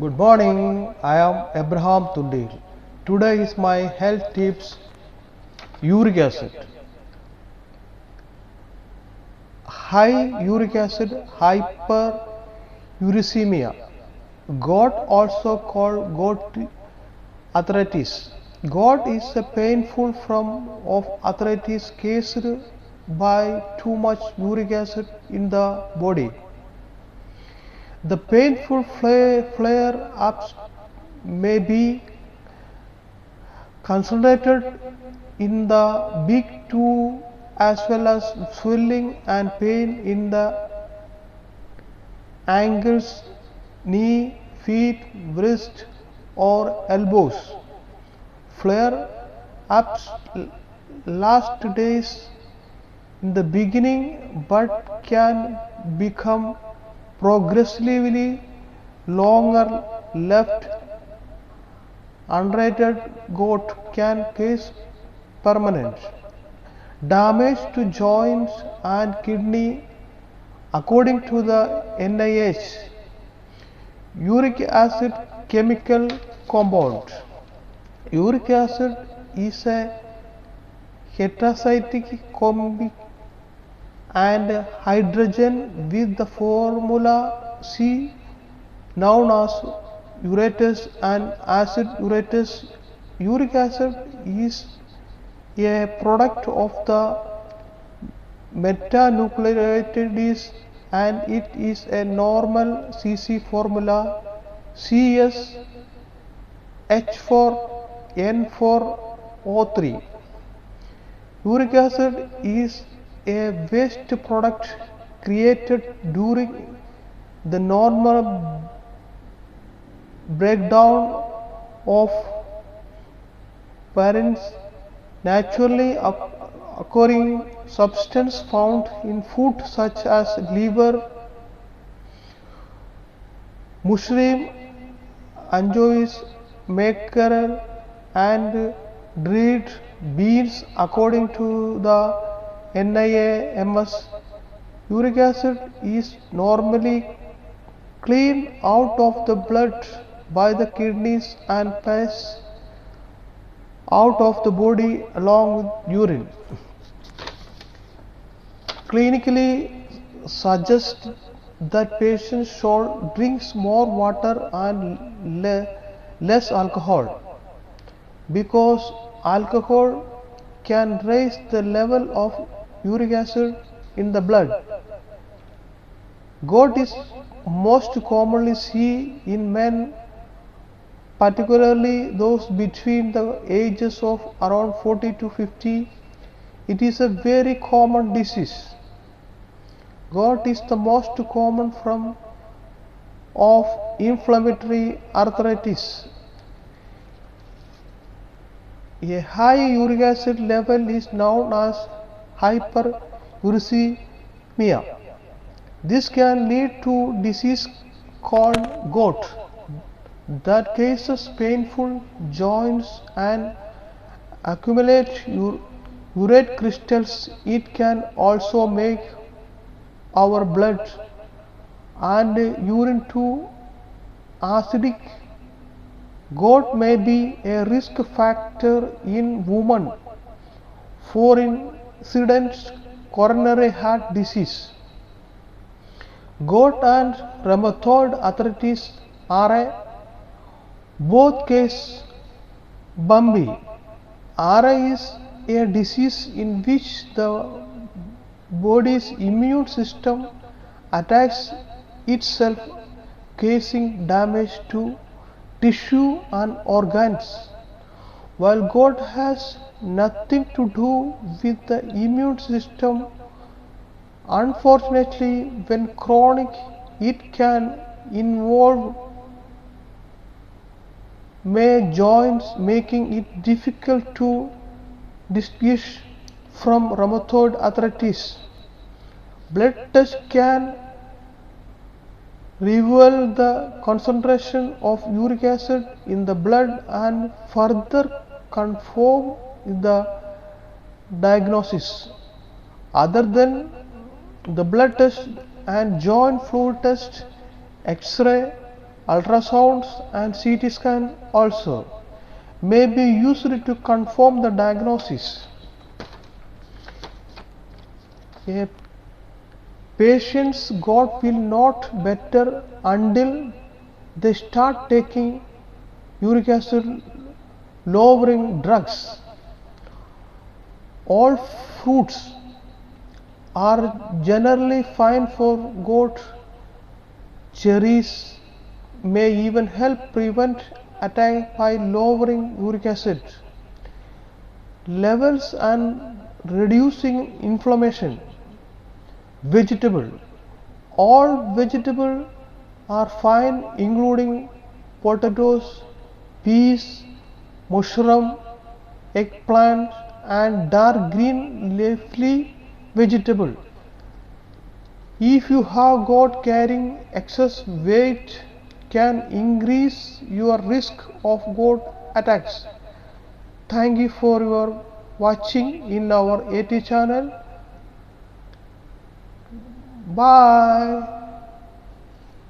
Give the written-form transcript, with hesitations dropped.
Good morning, I am Abraham Tundil. Today is my health tips uric acid. High uric acid hyperuricemia. Gout also called gout arthritis. Gout is a painful form of arthritis caused by too much uric acid in the body. The painful flare-ups may be concentrated in the big toe as well as swelling and pain in the ankles, knee, feet, wrist or elbows. Flare ups last days in the beginning but can become progressively longer. Left untreated gout can cause permanent damage to joints and kidney. According to the NIH, uric acid chemical compound. Uric acid is a heterocyclic compound and hydrogen with the formula C known as uretase and acid uretase. Uric acid is a product of the metanucleotides and it is a normal CC formula CSH4N4O3. Uric acid is a waste product created during the normal breakdown of parents naturally occurring substance found in food such as liver, mushroom, anchovies, mackerel and dried beans. According to the NIMS, uric acid is normally cleaned out of the blood by the kidneys and pass out of the body along with urine. Clinically suggests that patients should drink more water and less alcohol because alcohol can raise the level of uric acid in the blood. Gout is most commonly seen in men, particularly those between the ages of around 40 to 50. It is a very common disease. Gout is the most common form of inflammatory arthritis. A high uric acid level is known as hyperuricemia. This can lead to disease called gout that causes painful joints and accumulate urate crystals. It can also make our blood and urine too acidic. Gout may be a risk factor in women for incident coronary heart disease. Gout and rheumatoid arthritis are both case bumpy. RA is a disease in which the body's immune system attacks itself, causing damage to tissue and organs, while gout has nothing to do with the immune system. Unfortunately, when chronic, it can involve joints, making it difficult to distinguish from rheumatoid arthritis. Blood test can reveal the concentration of uric acid in the blood and further confirm the diagnosis. Other than the blood test and joint fluid test, X-ray Ultrasounds and CT scan also may be used to confirm the diagnosis. A patient's gut will not better until they start taking uric acid lowering drugs. All fruits are generally fine for gout. Cherries may even help prevent attack by lowering uric acid levels and reducing inflammation. Vegetable. All vegetables are fine, including potatoes, peas, mushroom, eggplant, and dark green leafy vegetable. If you have got carrying excess weight can increase your risk of gout attacks. Thank you for your watching in our AT channel. Bye.